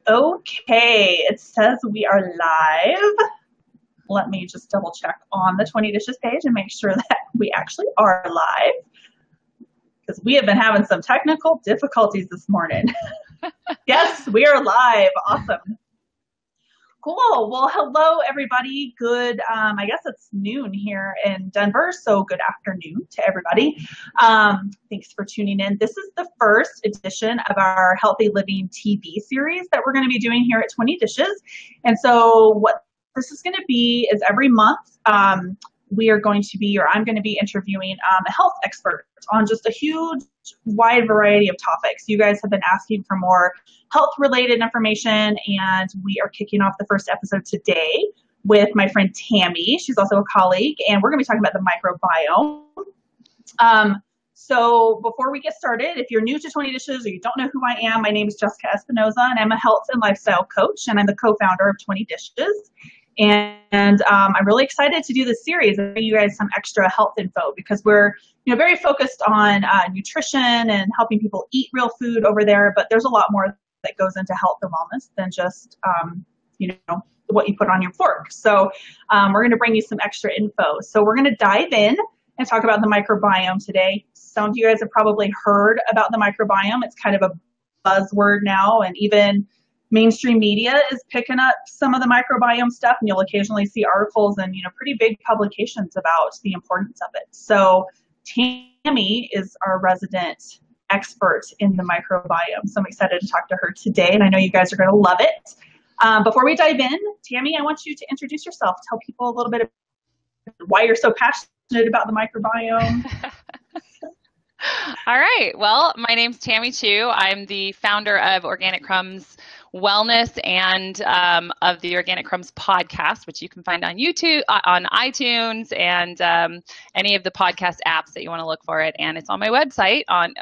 Okay, it says we are live. Let me just double check on the 20 Dishes page and make sure that we actually are live, because we have been having some technical difficulties this morning. Yes, we are live. Awesome. Cool. Well, hello, everybody. Good, I guess it's noon here in Denver, so good afternoon to everybody. Thanks for tuning in. This is the first edition of our Healthy Living TV series that we're going to be doing here at 20 Dishes. And so what this is going to be is every month we are going to be, or I'm going to be interviewing a health expert on just a huge, wide variety of topics. You guys have been asking for more health-related information, and we are kicking off the first episode today with my friend Tammy. She's also a colleague, and we're going to be talking about the microbiome. So before we get started, if you're new to 20 Dishes or you don't know who I am, my name is Jessica Espinoza, and I'm a health and lifestyle coach, and I'm the co-founder of 20 Dishes. And I'm really excited to do this series and bring you guys some extra health info, because we're very focused on nutrition and helping people eat real food over there. But there's a lot more that goes into health and wellness than just what you put on your fork. So we're going to bring you some extra info. So we're going to dive in and talk about the microbiome today. Some of you guys have probably heard about the microbiome. It's kind of a buzzword now, and even mainstream media is picking up some of the microbiome stuff, and you'll occasionally see articles and pretty big publications about the importance of it. So Tammy is our resident expert in the microbiome, so I'm excited to talk to her today, and I know you guys are going to love it. Before we dive in, Tammy, I want you to introduce yourself. Tell people a little bit about why you're so passionate about the microbiome. All right. Well, my name's Tami Chu. I'm the founder of Organic Crumbs Wellness and of the Organic Crumbs podcast, which you can find on YouTube, on iTunes, and any of the podcast apps that you want to look for it. And it's on my website on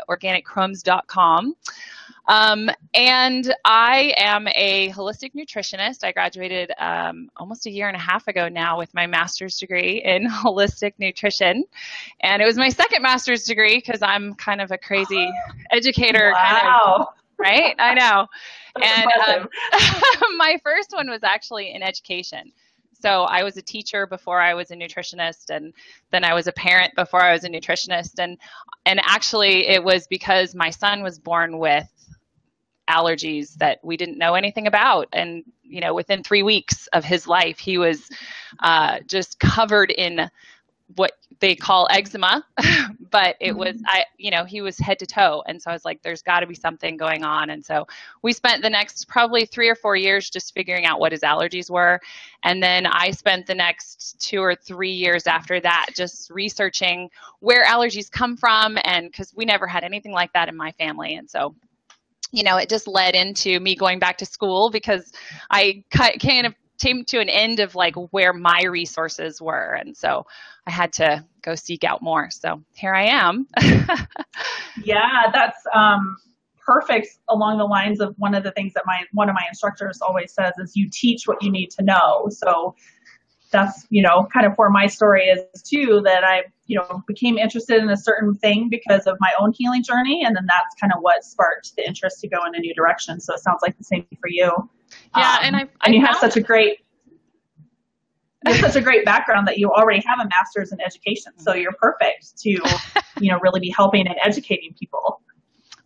organiccrumbs.com. And I am a holistic nutritionist. I graduated almost a year and a half ago now with my master's degree in holistic nutrition. And it was my second master's degree because I'm kind of a crazy educator. Wow. Right? I know. And my first one was actually in education. So I was a teacher before I was a nutritionist, and then I was a parent before I was a nutritionist. And actually it was because my son was born with allergies that we didn't know anything about. And, within 3 weeks of his life, he was just covered in what they call eczema, but it was, he was head to toe. And so I was like, there's got to be something going on. And so we spent the next probably 3 or 4 years just figuring out what his allergies were. And then I spent the next 2 or 3 years after that just researching where allergies come from. And because we never had anything like that in my family. And so it just led into me going back to school, because I kind of came to an end of like where my resources were. And so I had to go seek out more. So here I am. Yeah, that's perfect along the lines of one of the things that one of my instructors always says is you teach what you need to know. So that's, kind of where my story is too, that I, became interested in a certain thing because of my own healing journey. And then that's kind of what sparked the interest to go in a new direction. So it sounds like the same for you. Yeah. And you have such a great background that you already have a master's in education. So you're perfect to, really be helping and educating people.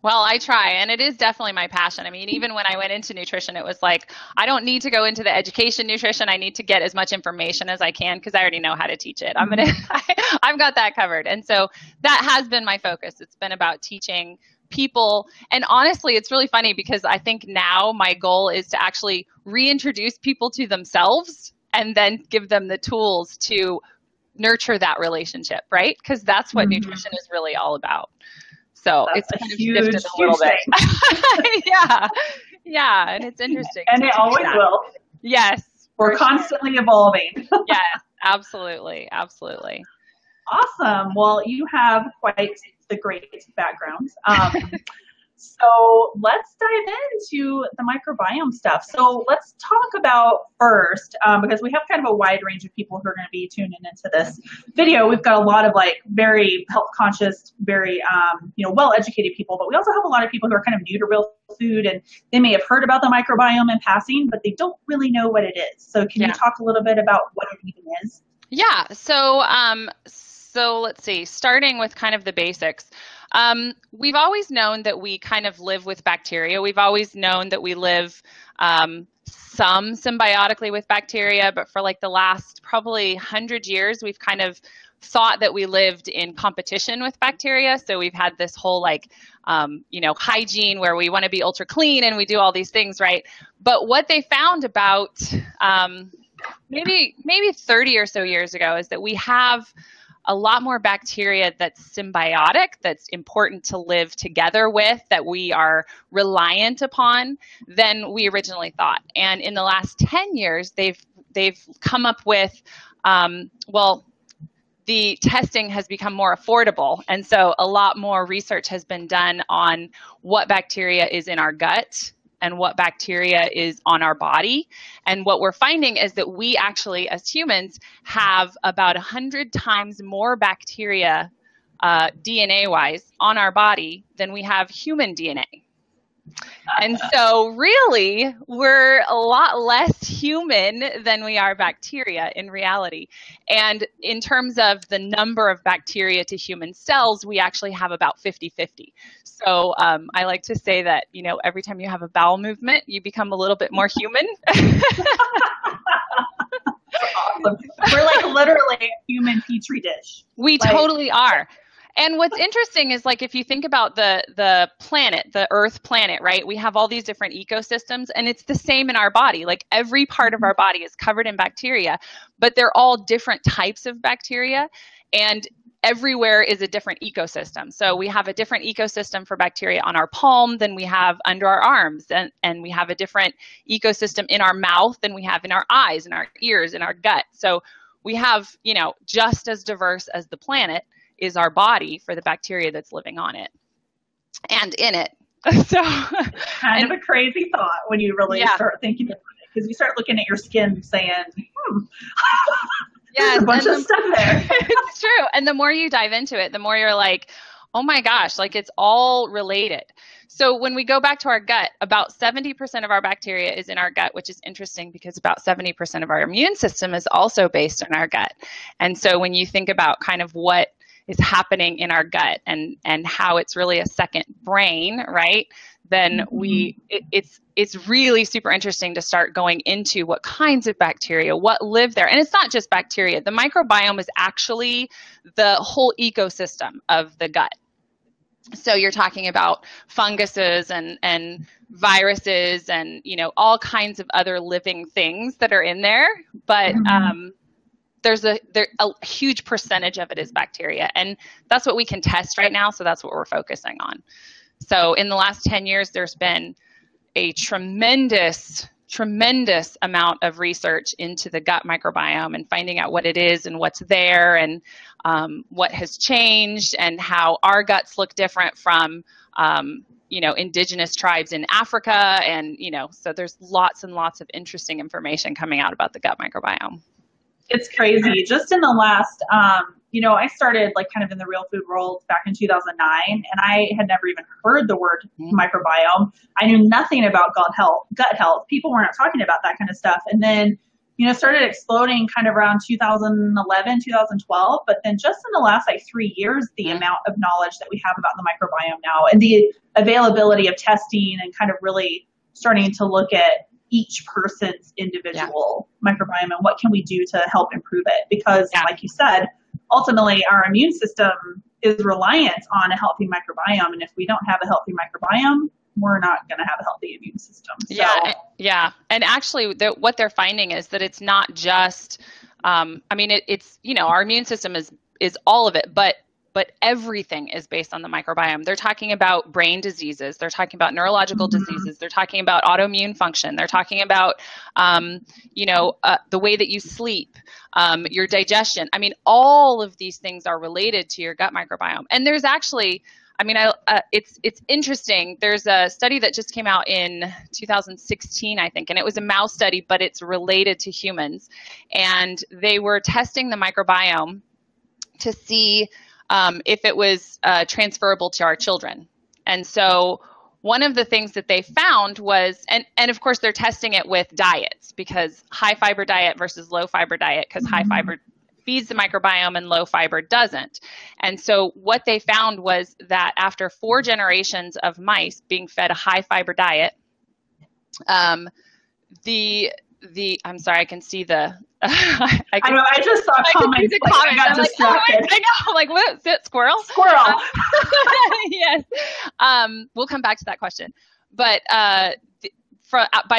Well, I try, and it is definitely my passion. I mean, even when I went into nutrition, it was like, I don't need to go into the education nutrition. I need to get as much information as I can because I already know how to teach it. I've got that covered. And so that has been my focus. It's been about teaching people. And honestly, it's really funny because I think now my goal is to actually reintroduce people to themselves and then give them the tools to nurture that relationship, right? Because that's what nutrition is really all about. So that's it's kind of shifted a little bit. Yeah. And it's interesting. And it always will. Yes. We're constantly evolving. Yes, absolutely. Absolutely. Awesome. Well, you have quite the great background. So let's dive into the microbiome stuff. So let's talk about first, because we have kind of a wide range of people who are going to be tuning into this video. We've got a lot of like very health conscious, very, well-educated people, but we also have a lot of people who are kind of new to real food, and they may have heard about the microbiome in passing, but they don't really know what it is. So can you talk a little bit about what it even is? Yeah. So let's see, starting with kind of the basics. We've always known that we kind of live with bacteria. We've always known that we live some symbiotically with bacteria, but for like the last probably 100 years, we've kind of thought that we lived in competition with bacteria. So we've had this whole hygiene where we want to be ultra clean and we do all these things, right? But what they found about maybe 30 or so years ago is that we have a lot more bacteria that's symbiotic, that's important to live together with, that we are reliant upon than we originally thought. And in the last 10 years, they've come up with, the testing has become more affordable. And so a lot more research has been done on what bacteria is in our gut and what bacteria is on our body. And what we're finding is that we actually, as humans, have about 100 times more bacteria DNA-wise on our body than we have human DNA. And so really, we're a lot less human than we are bacteria in reality. And in terms of the number of bacteria to human cells, we actually have about 50-50. So I like to say that, every time you have a bowel movement, you become a little bit more human. Awesome. We're like literally a human petri dish. We totally are. And what's interesting is, like, if you think about the planet, the Earth planet, right? We have all these different ecosystems, and it's the same in our body. Like, every part of our body is covered in bacteria, but they're all different types of bacteria, and everywhere is a different ecosystem. So we have a different ecosystem for bacteria on our palm than we have under our arms, and we have a different ecosystem in our mouth than we have in our eyes, in our ears, in our gut. So we have, just as diverse as the planet is our body for the bacteria that's living on it and in it. So kind of a crazy thought when you really start thinking about it, because you start looking at your skin saying, there's a bunch of stuff there. It's true. And the more you dive into it, the more you're like, oh my gosh, like it's all related. So when we go back to our gut, about 70% of our bacteria is in our gut, which is interesting because about 70% of our immune system is also based on our gut. And so when you think about kind of what is happening in our gut and how it's really a second brain, right? Then it's really super interesting to start going into what kinds of bacteria, what live there. And it's not just bacteria. The microbiome is actually the whole ecosystem of the gut. So you're talking about funguses and viruses and, all kinds of other living things that are in there. But, there's a huge percentage of it is bacteria, and that's what we can test right now. So that's what we're focusing on. So in the last 10 years, there's been a tremendous amount of research into the gut microbiome and finding out what it is and what's there and what has changed and how our guts look different from, indigenous tribes in Africa. And, so there's lots and lots of interesting information coming out about the gut microbiome. It's crazy. Just in the last, I started like kind of in the real food world back in 2009, and I had never even heard the word microbiome. I knew nothing about gut health. People weren't talking about that kind of stuff. And then, started exploding kind of around 2011, 2012. But then just in the last like 3 years, the amount of knowledge that we have about the microbiome now and the availability of testing and kind of really starting to look at each person's individual microbiome and what can we do to help improve it? Because like you said, ultimately our immune system is reliant on a healthy microbiome. And if we don't have a healthy microbiome, we're not going to have a healthy immune system. So. Yeah. And actually what they're finding is that it's not just, it's, our immune system is all of it, but everything is based on the microbiome. They're talking about brain diseases. They're talking about neurological diseases. They're talking about autoimmune function. They're talking about, the way that you sleep, your digestion. All of these things are related to your gut microbiome. And there's actually, it's interesting. There's a study that just came out in 2016, I think, and it was a mouse study, but it's related to humans. And they were testing the microbiome to see if it was transferable to our children. And so one of the things that they found was, and of course they're testing it with diets, because high fiber diet versus low fiber diet, because high fiber feeds the microbiome and low fiber doesn't. And so what they found was that after 4 generations of mice being fed a high fiber diet, I'm sorry, I can see the, I know, I just saw comments, I got distracted. I know, I'm like, what is it, squirrel? Squirrel. Yes. We'll come back to that question. But by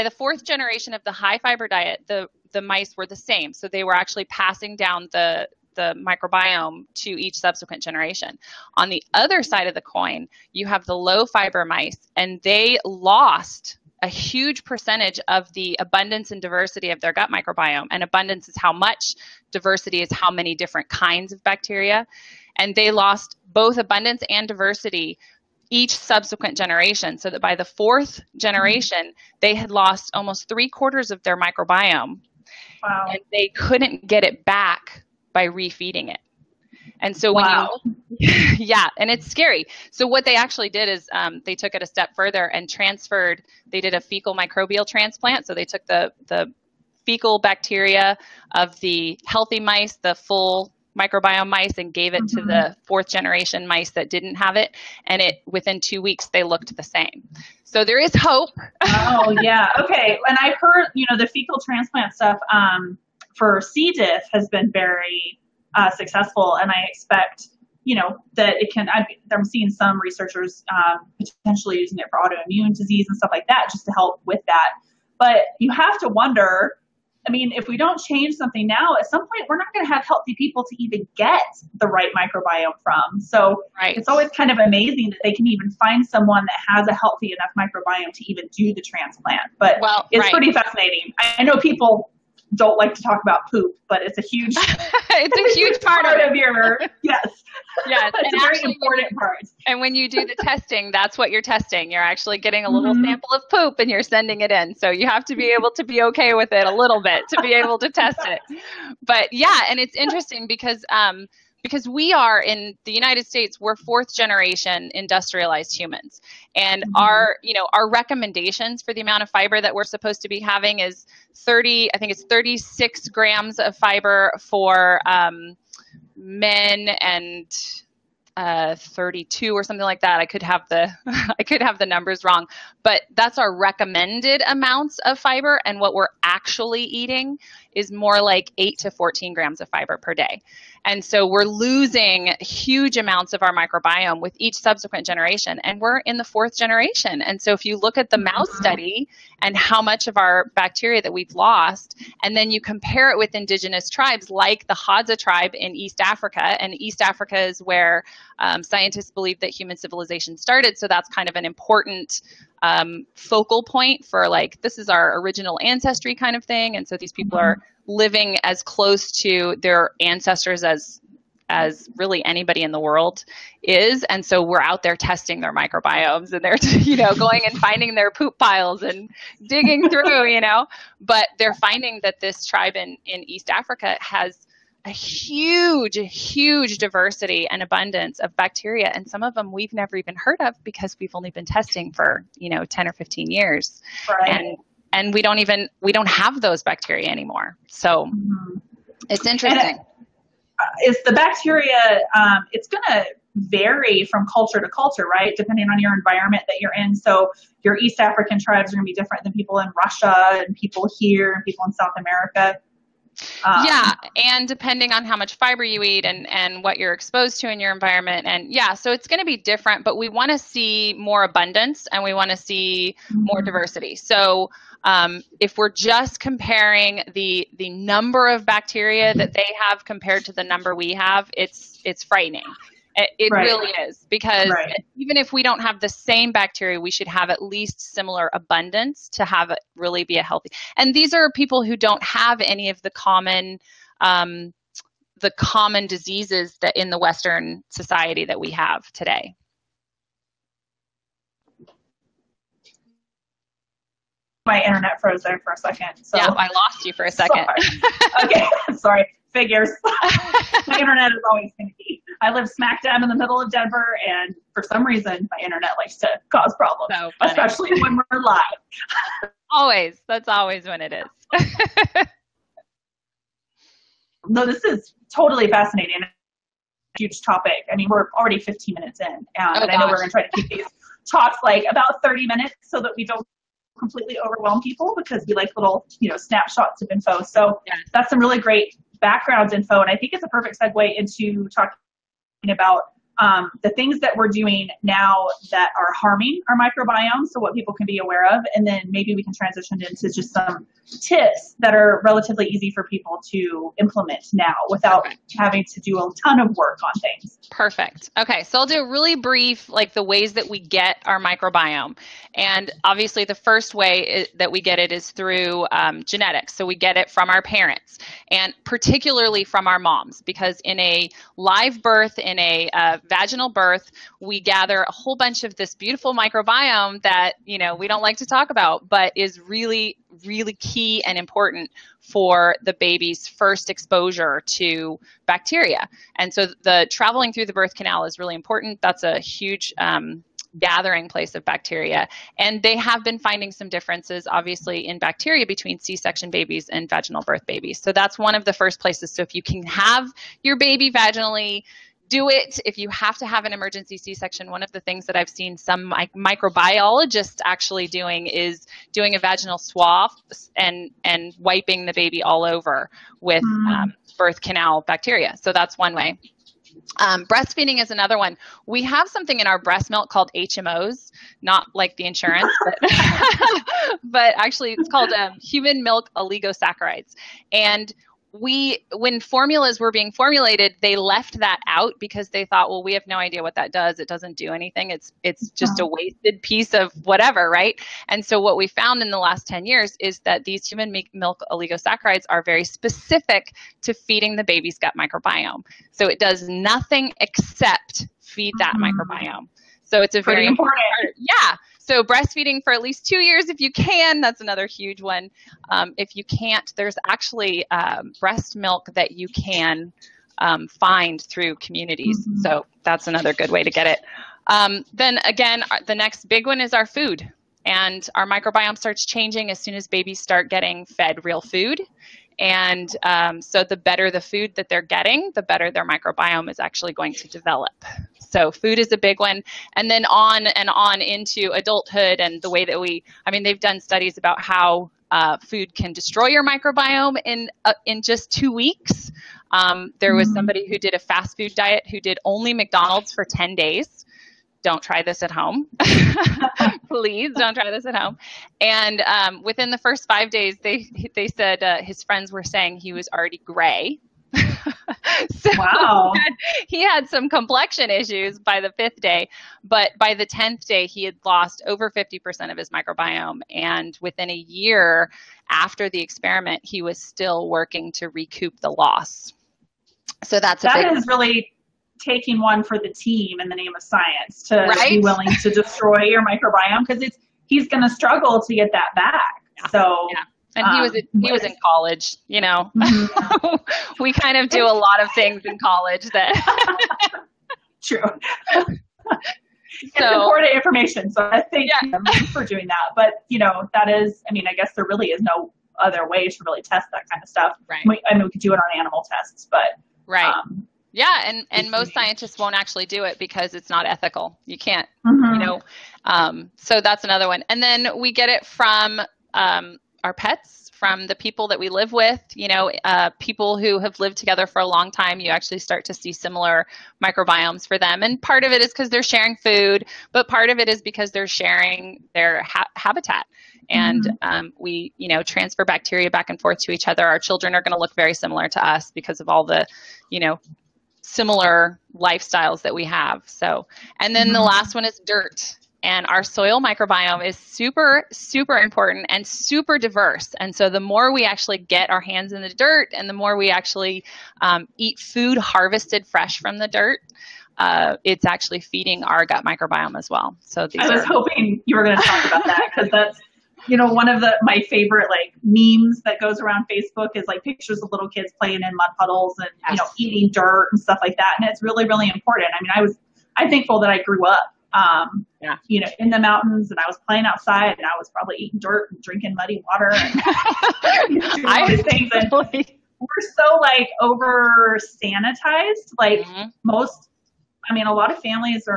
the 4th generation of the high fiber diet, the mice were the same. So they were actually passing down the microbiome to each subsequent generation. On the other side of the coin, you have the low fiber mice, and they lost a huge percentage of the abundance and diversity of their gut microbiome. And abundance is how much, diversity is how many different kinds of bacteria. And they lost both abundance and diversity each subsequent generation, so that by the 4th generation, they had lost almost 3/4 of their microbiome. Wow. And they couldn't get it back by refeeding it. And so when yeah, and it's scary. So what they actually did is they took it a step further and they did a fecal microbial transplant. So they took the fecal bacteria of the healthy mice, the full microbiome mice, and gave it to the 4th generation mice that didn't have it. And within 2 weeks, they looked the same. So there is hope. Oh, yeah. Okay. And I've heard, the fecal transplant stuff for C. diff has been very successful. And I expect, that it can, I'm seeing some researchers potentially using it for autoimmune disease and stuff like that, just to help with that. But you have to wonder, if we don't change something now, at some point, we're not going to have healthy people to even get the right microbiome from. So It's always kind of amazing that they can even find someone that has a healthy enough microbiome to even do the transplant. But it's pretty fascinating. I know people don't like to talk about poop, but it's a huge, it's a huge part of your, yes. Yes. It's a very important part. And when you do the testing, that's what you're testing. You're actually getting a little sample of poop and you're sending it in. So you have to be able to be okay with it a little bit to be able to test it. But yeah, and it's interesting because we are in the United States, we're 4th generation industrialized humans. And our recommendations for the amount of fiber that we're supposed to be having is 36 grams of fiber for men and 32 or something like that. I could have the numbers wrong, but that's our recommended amounts of fiber. And what we're actually eating is more like 8 to 14 grams of fiber per day. And so we're losing huge amounts of our microbiome with each subsequent generation. And we're in the 4th generation. And so if you look at the mouse study and how much of our bacteria that we've lost, and then you compare it with indigenous tribes like the Hadza tribe in East Africa, and East Africa is where scientists believe that human civilization started. So that's kind of an important focal point for this is our original ancestry kind of thing. And so these people are living as close to their ancestors as really anybody in the world is. And so we're out there testing their microbiomes, and they're, going and finding their poop piles and digging through, but they're finding that this tribe in East Africa has a huge diversity and abundance of bacteria. And some of them we've never even heard of because we've only been testing for, 10 or 15 years. Right. And we don't have those bacteria anymore. So it's interesting. Is the bacteria, it's going to vary from culture to culture, right? Depending on your environment that you're in. So your East African tribes are going to be different than people in Russia and people here and people in South America. Yeah. And depending on how much fiber you eat and what you're exposed to in your environment. And yeah, so it's going to be different, but we want to see more abundance and we want to see more diversity. So if we're just comparing the number of bacteria that they have compared to the number we have, it's frightening. It really is, because even if we don't have the same bacteria, we should have at least similar abundance to have it really be a healthy. And these are people who don't have any of the common diseases that in the Western society that we have today. my internet froze there for a second. So. Yeah, I lost you for a second. Sorry. Okay, sorry. Figures. My internet is always finicky. I live smack dab in the middle of Denver, and for some reason, my internet likes to cause problems, So especially when we're live. Always. That's always when it is. No, this is totally fascinating. Huge topic. I mean, we're already 15 minutes in, and I know we're going to try to keep these talks like about 30 minutes so that we don't completely overwhelm people, because we like little, snapshots of info. So that's some really great background info, and I think it's a perfect segue into talking about the things that we're doing now that are harming our microbiome, so what people can be aware of, and then maybe we can transition into just some tips that are relatively easy for people to implement now without having to do a ton of work on things. Perfect. Okay, so I'll do a really brief, like the ways that we get our microbiome. And obviously the first way that we get it is through genetics. So we get it from our parents, and particularly from our moms, because in a live birth, in a vaginal birth, we gather a whole bunch of this beautiful microbiome that, we don't like to talk about, but is really, really key and important for the baby's first exposure to bacteria. And so the traveling through the birth canal is really important. That's a huge gathering place of bacteria. And they have been finding some differences, obviously, in bacteria between C-section babies and vaginal birth babies. So that's one of the first places. So if you can have your baby vaginally, do it. If you have to have an emergency C-section, one of the things that I've seen some microbiologists actually doing is doing a vaginal swab and wiping the baby all over with birth canal bacteria. So that's one way. Breastfeeding is another one. We have something in our breast milk called HMOs, not like the insurance, but actually it's called human milk oligosaccharides. And when formulas were being formulated, they left that out because they thought, well, we have no idea what that does. It doesn't do anything. It's just a wasted piece of whatever, right? And so what we found in the last 10 years is that these human milk oligosaccharides are very specific to feeding the baby's gut microbiome. So it does nothing except feed that microbiome. So it's a very important part. Yeah. So breastfeeding for at least 2 years if you can. That's another huge one. If you can't, there's actually breast milk that you can find through communities. So that's another good way to get it. Then again, the next big one is our food. And our microbiome starts changing as soon as babies start getting fed real food. And so the better the food that they're getting, the better their microbiome is actually going to develop. So food is a big one. And then on and on into adulthood and the way that they've done studies about how food can destroy your microbiome in just 2 weeks. There was somebody who did a fast food diet who did only McDonald's for 10 days. Don't try this at home. Please don't try this at home. And within the first 5 days, they said his friends were saying he was already gray. So wow. He had some complexion issues by the 5th day, but by the 10th day, he had lost over 50% of his microbiome. And within a year after the experiment, he was still working to recoup the loss. So that is really taking one for the team in the name of science to be willing to destroy your microbiome, because he's going to struggle to get that back. Yeah. So. Yeah. And he was in college, We kind of do a lot of things in college that. True. It's important information. So I think for doing that. But, that is, I guess there really is no other way to really test that kind of stuff. Right. We could do it on animal tests, but. Right. And most scientists won't actually do it because it's not ethical. You can't, so that's another one. And then we get it from our pets, from the people that we live with, people who have lived together for a long time. You actually start to see similar microbiomes for them. And part of it is because they're sharing food, but part of it is because they're sharing their habitat. And we, transfer bacteria back and forth to each other. Our children are going to look very similar to us because of all the, similar lifestyles that we have. So, and then the last one is dirt. And our soil microbiome is super, super important and super diverse. And so the more we actually get our hands in the dirt and the more we actually eat food harvested fresh from the dirt, it's actually feeding our gut microbiome as well. So I was hoping you were going to talk about that, because that's One of my favorite like memes that goes around Facebook is like pictures of little kids playing in mud puddles and, eating dirt and stuff like that. And it's really, really important. I mean, I'm thankful that I grew up, in the mountains, and I was playing outside, and I was probably eating dirt and drinking muddy water and doing all these things. And we're so like over sanitized. Like a lot of families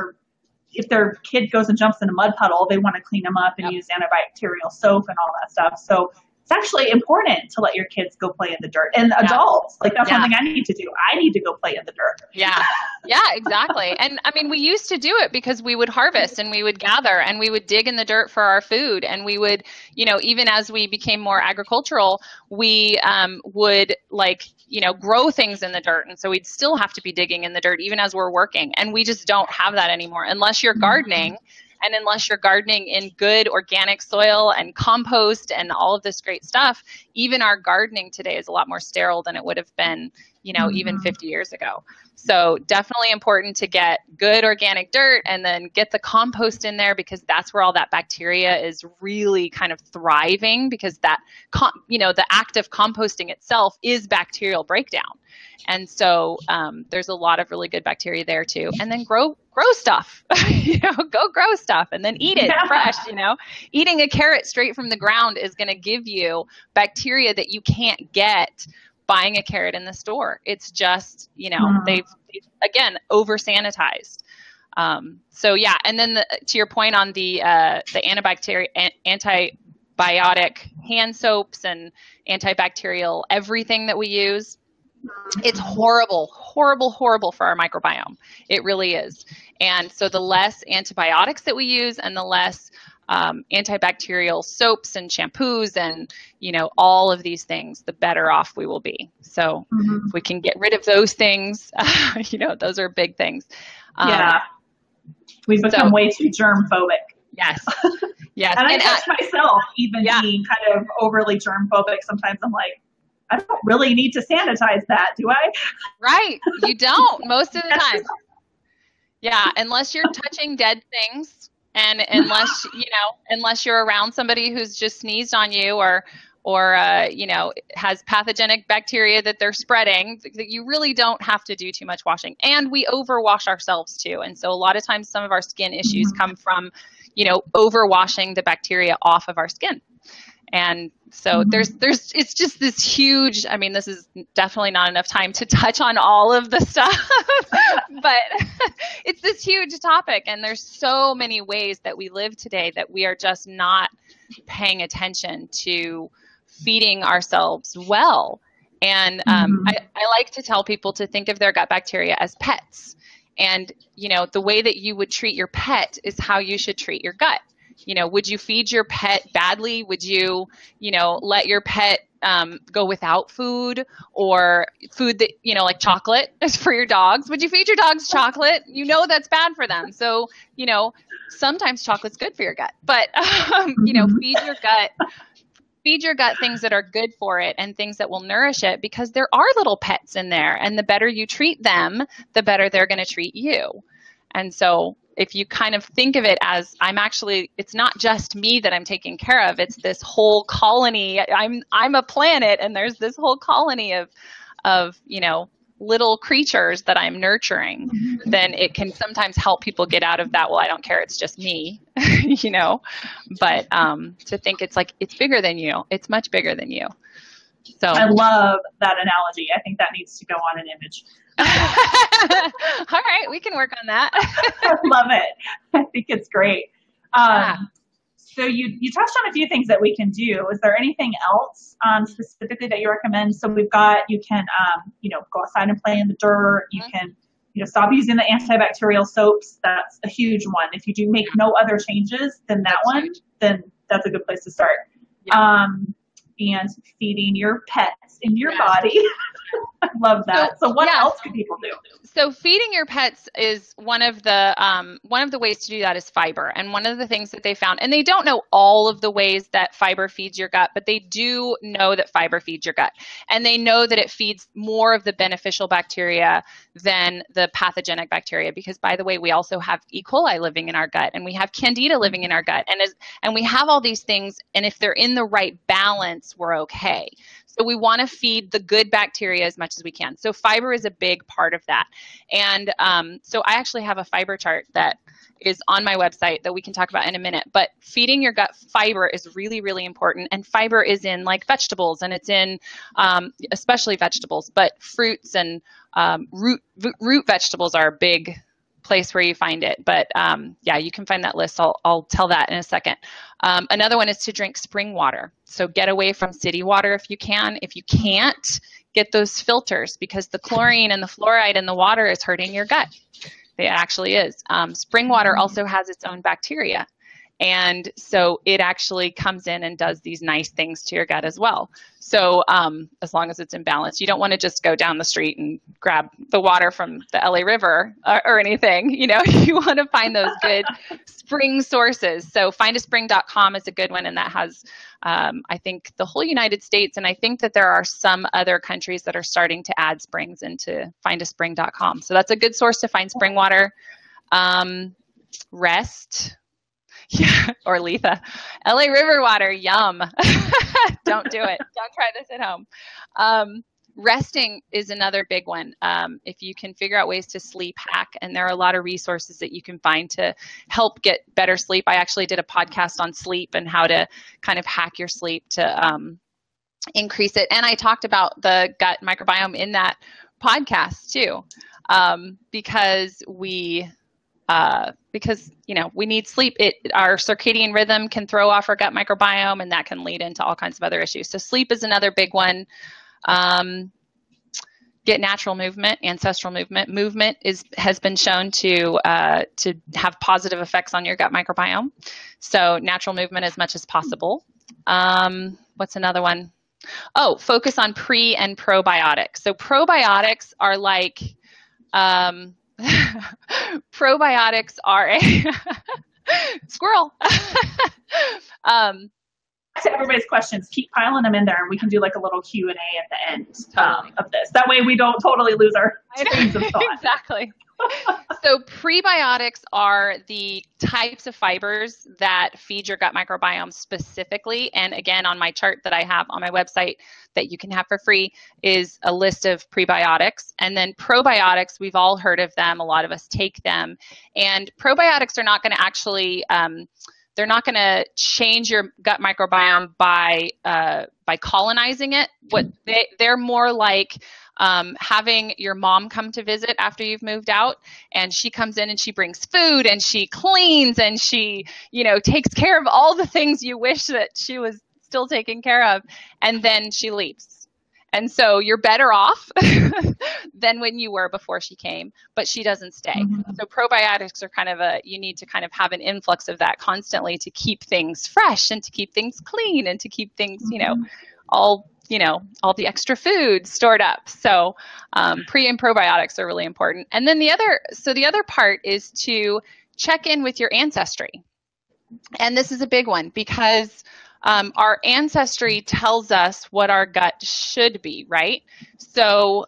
if their kid goes and jumps in a mud puddle, they want to clean them up and use antibacterial soap and all that stuff. So it's actually important to let your kids go play in the dirt. And adults, like that's one thing I need to do. I need to go play in the dirt. Yeah. Yeah, exactly. And I mean, we used to do it because we would harvest and we would gather and we would dig in the dirt for our food. And we would, even as we became more agricultural, we would grow things in the dirt. And so we'd still have to be digging in the dirt even as we're working. And we just don't have that anymore unless you're gardening. And unless you're gardening in good organic soil and compost and all of this great stuff, even our gardening today is a lot more sterile than it would have been, even 50 years ago. So definitely important to get good organic dirt and then get the compost in there, because that's where all that bacteria is really kind of thriving, because that, the act of composting itself is bacterial breakdown. And so there's a lot of really good bacteria there too. And then grow stuff, go grow stuff and then eat it fresh. Eating a carrot straight from the ground is going to give you bacteria that you can't get buying a carrot in the store. It's just, they've again, over sanitized. So yeah. And then to your point on the antibiotic hand soaps and antibacterial, everything that we use, it's horrible, horrible, horrible for our microbiome. It really is. And so the less antibiotics that we use and the less antibacterial soaps and shampoos and, all of these things, the better off we will be. So if we can get rid of those things, those are big things. We've become way too germ phobic. Yes. Yes. And I catch myself even being kind of overly germ phobic. Sometimes I'm like, I don't really need to sanitize that, do I? Right. You don't most of the time. Yeah. Unless you're touching dead things and unless you're around somebody who's just sneezed on you or has pathogenic bacteria that they're spreading, you really don't have to do too much washing. And we overwash ourselves too. And so a lot of times some of our skin issues come from, overwashing the bacteria off of our skin. And so it's just this huge, this is definitely not enough time to touch on all of the stuff, but it's this huge topic. And there's so many ways that we live today that we are just not paying attention to feeding ourselves well. And I like to tell people to think of their gut bacteria as pets. And, the way that you would treat your pet is how you should treat your gut. Would you feed your pet badly? Would you, let your pet go without food or food that, like chocolate is for your dogs? Would you feed your dogs chocolate? That's bad for them. So, sometimes chocolate's good for your gut, but, feed your gut things that are good for it and things that will nourish it, because there are little pets in there, and the better you treat them, the better they're going to treat you. And so if you kind of think of it as it's not just me that I'm taking care of, it's this whole colony. I'm a planet, and there's this whole colony of little creatures that I'm nurturing, then it can sometimes help people get out of that. Well, I don't care. It's just me, but to think it's like, it's bigger than you. It's much bigger than you. So I love that analogy. I think that needs to go on an image. All right. We can work on that. I love it. I think it's great. So you touched on a few things that we can do. Is there anything else specifically that you recommend? So you can, go outside and play in the dirt. You can, stop using the antibacterial soaps. That's a huge one. If you do make no other changes than that one, then that's a good place to start. Yeah. And feeding your pets in your body. I love that. So what else can people do? So feeding your pets is one of the ways to do that is fiber. And one of the things that they found, and they don't know all of the ways that fiber feeds your gut, but they do know that fiber feeds your gut. And they know that it feeds more of the beneficial bacteria than the pathogenic bacteria. Because, by the way, we also have E. coli living in our gut, and we have Candida living in our gut. And we have all these things, and if they're in the right balance, we're okay. So we want to feed the good bacteria as much as we can. So fiber is a big part of that. And so I actually have a fiber chart that is on my website that we can talk about in a minute. But feeding your gut fiber is really, really important. And fiber is in like vegetables, and it's in especially vegetables, but fruits and root vegetables are a big place where you find it. But yeah, you can find that list. I'll tell that in a second. Another one is to drink spring water. So get away from city water if you can. If you can't, get those filters, because the chlorine and the fluoride in the water is hurting your gut. It actually is. Spring water also has its own bacteria. And so it actually comes in and does these nice things to your gut as well. So as long as it's in balance, you don't want to just go down the street and grab the water from the LA River or anything. You know, you want to find those good spring sources. So findaspring.com is a good one. And that has, I think, the whole United States. And I think that there are some other countries that are starting to add springs into findaspring.com. So that's a good source to find spring water. Rest. Yeah, or Letha. LA River water, yum. Don't do it. Don't try this at home. Resting is another big one. If you can figure out ways to sleep hack, and there are a lot of resources that you can find to help get better sleep. I actually did a podcast on sleep and how to kind of hack your sleep to increase it. And I talked about the gut microbiome in that podcast too, because you know, we need sleep. Our circadian rhythm can throw off our gut microbiome, and that can lead into all kinds of other issues. So sleep is another big one. Get natural movement, ancestral movement. Movement has been shown to have positive effects on your gut microbiome. So natural movement as much as possible. What's another one? Oh, focus on pre and probiotics. So probiotics are like, probiotics are a squirrel. To everybody's questions, keep piling them in there, and we can do like a little Q&A at the end of this. That way we don't totally lose our trains of thought. Exactly. So prebiotics are the types of fibers that feed your gut microbiome specifically. And again, on my chart that I have on my website that you can have for free is a list of prebiotics. And then probiotics, we've all heard of them. A lot of us take them. And probiotics are not going to actually they're not going to change your gut microbiome by colonizing it. They're more like having your mom come to visit after you've moved out, and she comes in and she brings food and she cleans and she, you know, takes care of all the things you wish that she was still taking care of, and then she leaves. And so you're better off than when you were before she came, but she doesn't stay. Mm-hmm. So probiotics are you need to kind of have an influx of that constantly to keep things fresh and to keep things clean and to keep things, all the extra food stored up. So pre and probiotics are really important. And then the other part is to check in with your ancestry. And this is a big one because our ancestry tells us what our gut should be, right? So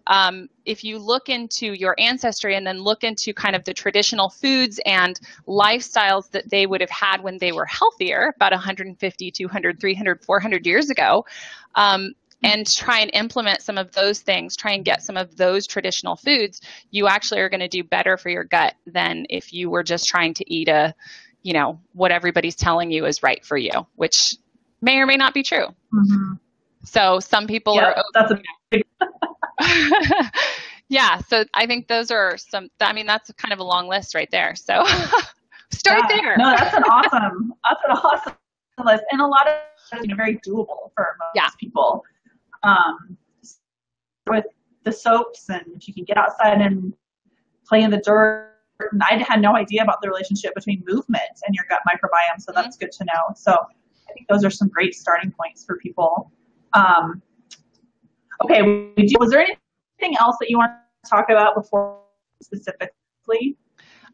if you look into your ancestry and then look into kind of the traditional foods and lifestyles that they would have had when they were healthier, about 150, 200, 300, 400 years ago, and try and implement some of those things, try and get some of those traditional foods, you actually are going to do better for your gut than if you were just trying to eat what everybody's telling you is right for you, which may or may not be true. Mm-hmm. So some people are. That's a big. Yeah. So I think those are that's kind of a long list right there. So start there. No, that's an awesome list. And a lot of very doable for most people. With the soaps, and if you can get outside and play in the dirt. And I had no idea about the relationship between movement and your gut microbiome. So that's good to know. So I think those are some great starting points for people. Okay. Was there anything anything else that you want to talk about before specifically?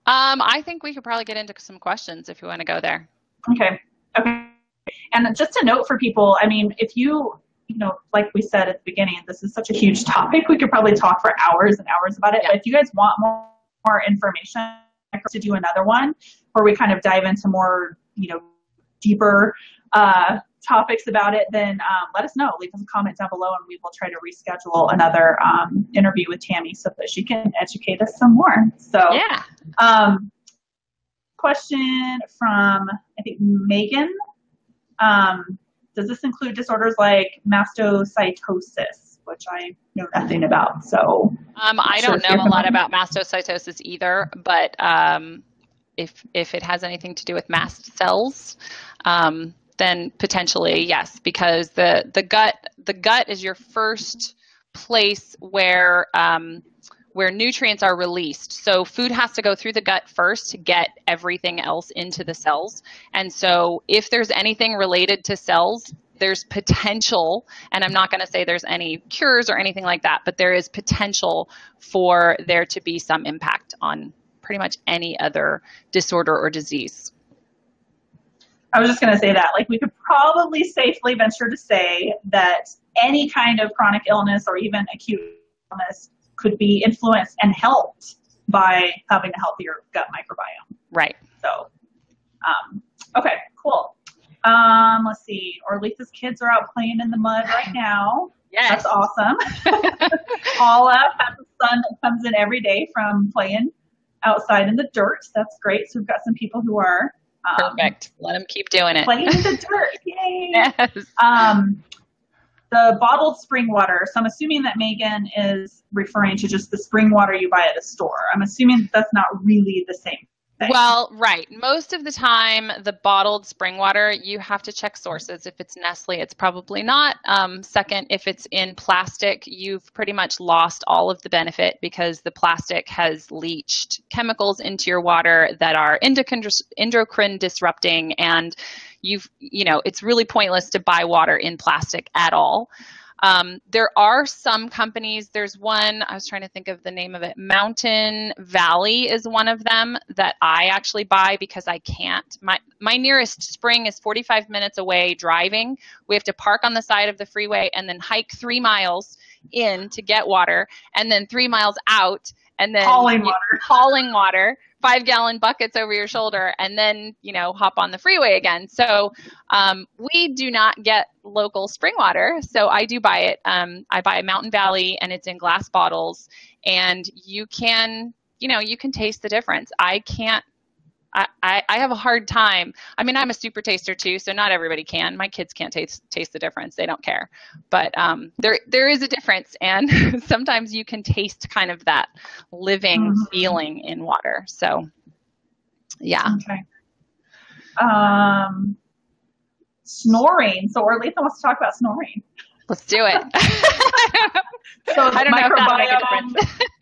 I think we could probably get into some questions if you want to go there. Okay. And just a note for people, I mean, if you like we said at the beginning, this is such a huge topic. We could probably talk for hours and hours about it. Yeah. But if you guys want more information, I could do another one where we kind of dive into more, deeper topics about it, then let us know. Leave us a comment down below and we will try to reschedule another interview with Tammy so that she can educate us some more. So, yeah. Question from, I think, Megan. Does this include disorders like mastocytosis, which I know nothing about? So I don't know a lot about mastocytosis either, but if it has anything to do with mast cells, then potentially yes, because the gut is your first place where nutrients are released. So food has to go through the gut first to get everything else into the cells. And so if there's anything related to cells, there's potential, and I'm not going to say there's any cures or anything like that, but there is potential for there to be some impact on pretty much any other disorder or disease. I was just going to say that, like, we could probably safely venture to say that any kind of chronic illness or even acute illness could be influenced and helped by having a healthier gut microbiome. Right. So, okay, cool. Let's see. Orletha's kids are out playing in the mud right now. Yes. That's awesome. Paula has a son that comes in every day from playing outside in the dirt. That's great. So we've got some people who are perfect. Let them keep doing it. Playing in the dirt. Yay. Yes. The bottled spring water. So I'm assuming that Megan is referring to just the spring water you buy at a store. I'm assuming that's not really the same thing. Well, right. Most of the time, the bottled spring water, you have to check sources. If it's Nestle, it's probably not. Second, if it's in plastic, you've pretty much lost all of the benefit because the plastic has leached chemicals into your water that are endocrine disrupting, and it's really pointless to buy water in plastic at all. There are some companies, there's one, I was trying to think of the name of it, Mountain Valley is one of them that I actually buy because I can't. My nearest spring is 45 minutes away driving. We have to park on the side of the freeway and then hike 3 miles in to get water, and then 3 miles out and then hauling water, 5-gallon buckets over your shoulder, and then, hop on the freeway again. So we do not get local spring water. So I do buy it. I buy Mountain Valley, and it's in glass bottles, and you can taste the difference. I have a hard time. I mean, I'm a super taster too, so not everybody can. My kids can't taste the difference. They don't care. But there is a difference, and sometimes you can taste kind of that living feeling in water. So, yeah. Okay. Snoring. So Orletha wants to talk about snoring. Let's do it. So I don't know if that'll make a difference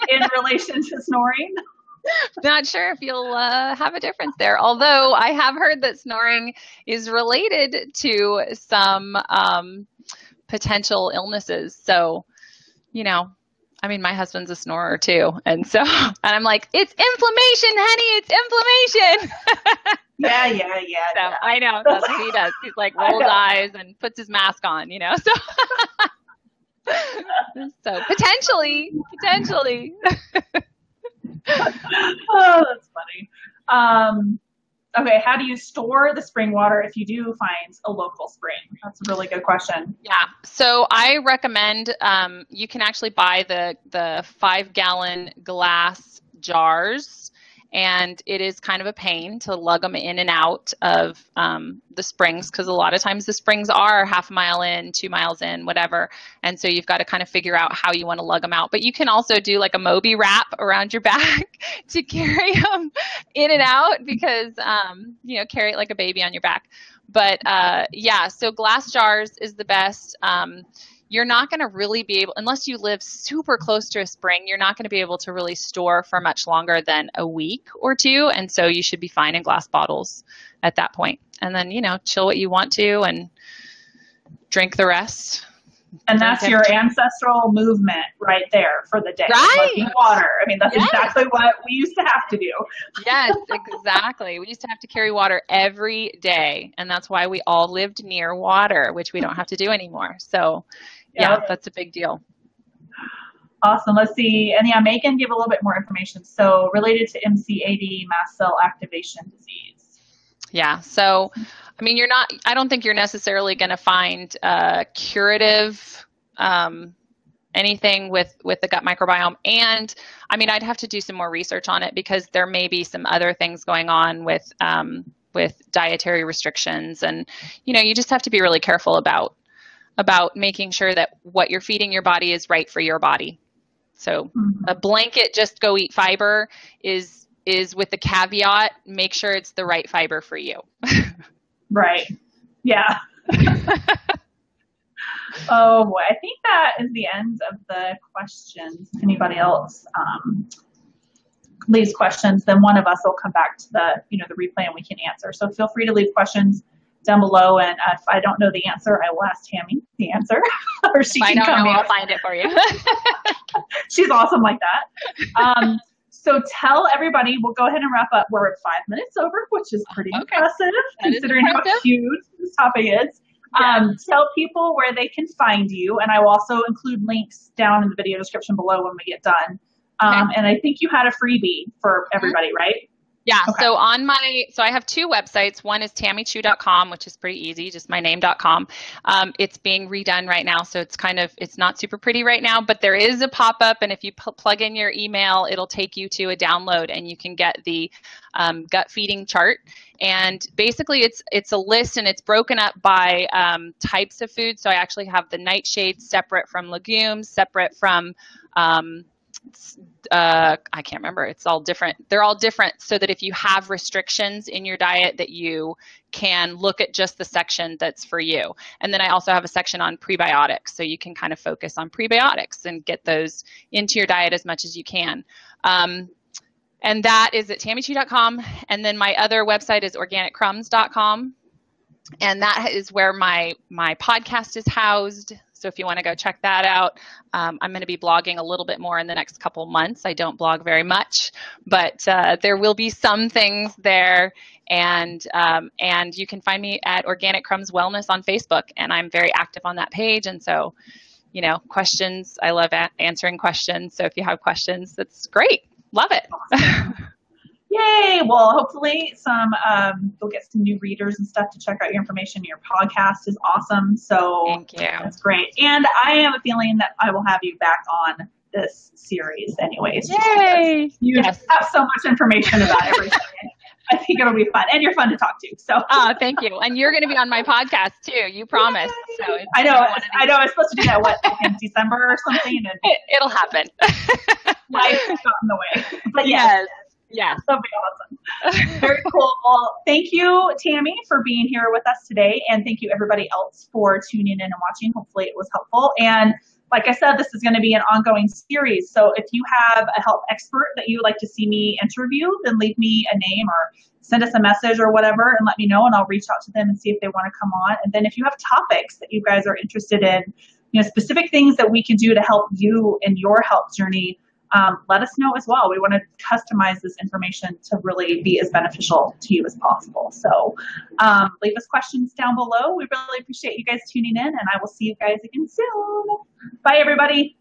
in relation to snoring. Not sure if you'll have a difference there. Although I have heard that snoring is related to some potential illnesses. So, my husband's a snorer too. And I'm like, it's inflammation, honey, it's inflammation. Yeah. So I know that's what he does. He's like rolls eyes and puts his mask on, So potentially. Oh, that's funny. Okay, how do you store the spring water if you do find a local spring? That's a really good question. Yeah, so I recommend you can actually buy the 5-gallon glass jars, and it is kind of a pain to lug them in and out of the springs, because a lot of times the springs are half a mile in, 2 miles in, whatever. And so you've got to kind of figure out how you want to lug them out. But you can also do like a Moby wrap around your back to carry them in and out, because, carry it like a baby on your back. But so glass jars is the best. You're not going to really be able, unless you live super close to a spring, you're not going to be able to really store for much longer than a week or two. And so you should be fine in glass bottles at that point. And then, chill what you want to and drink the rest And that's your ancestral movement right there for the day. Right. Drinking water. I mean, that's exactly what we used to have to do. Yes, exactly. We used to have to carry water every day. And that's why we all lived near water, which we don't have to do anymore. So yeah, that's a big deal. Awesome. Let's see. And Megan gave a little bit more information. So related to MCAD, mast cell activation disease. Yeah. So, I mean, I don't think you're necessarily going to find curative anything with the gut microbiome. And I mean, I'd have to do some more research on it because there may be some other things going on with dietary restrictions. And, you just have to be really careful about making sure that what you're feeding your body is right for your body. So a blanket, just go eat fiber is with the caveat, make sure it's the right fiber for you. Right. Yeah. Oh boy. I think that is the end of the questions. If anybody else leaves questions, then one of us will come back to the replay and we can answer. So feel free to leave questions down below, and if I don't know the answer, I will ask Tammy the answer, or she can come in. I'll find it for you. She's awesome like that. So tell everybody, we'll go ahead and wrap up. We're 5 minutes over, which is pretty impressive considering how huge this topic is. Tell people where they can find you, and I will also include links down in the video description below when we get done. And I think you had a freebie for everybody, right? Yeah. Okay. So I have two websites. One is TammyChu.com, which is pretty easy, just my name.com. It's being redone right now. So it's not super pretty right now, but there is a pop-up. And if you plug in your email, it'll take you to a download and you can get the gut feeding chart. And basically it's a list and it's broken up by types of food. So I actually have the nightshades separate from legumes, separate from I can't remember. It's all different. They're all different so that if you have restrictions in your diet that you can look at just the section that's for you. And then I also have a section on prebiotics. So you can kind of focus on prebiotics and get those into your diet as much as you can. And that is at TammyChu.com. And then my other website is organiccrumbs.com. And that is where my podcast is housed. So if you want to go check that out, I'm going to be blogging a little bit more in the next couple months. I don't blog very much, but there will be some things there. And you can find me at Organic Crumbs Wellness on Facebook, and I'm very active on that page. And so, questions, I love answering questions. So if you have questions, that's great. Love it. Yay! Well, hopefully you'll get some new readers and stuff to check out your information. Your podcast is awesome. So thank you. That's great. And I have a feeling that I will have you back on this series anyways. Yay! You have so much information about everything. I think it'll be fun. And you're fun to talk to. So thank you. And you're going to be on my podcast too. You promised. So I know. I was supposed to do that, in December or something? And it'll happen. Life got in the way. But yes. Yeah, that'll be awesome. Very cool. Well, thank you, Tammy, for being here with us today. And thank you, everybody else, for tuning in and watching. Hopefully it was helpful. And like I said, this is going to be an ongoing series. So if you have a health expert that you would like to see me interview, then leave me a name or send us a message or whatever and let me know, and I'll reach out to them and see if they want to come on. And then if you have topics that you guys are interested in, specific things that we can do to help you in your health journey, let us know as well. We want to customize this information to really be as beneficial to you as possible. So leave us questions down below. We really appreciate you guys tuning in, and I will see you guys again soon. Bye, everybody.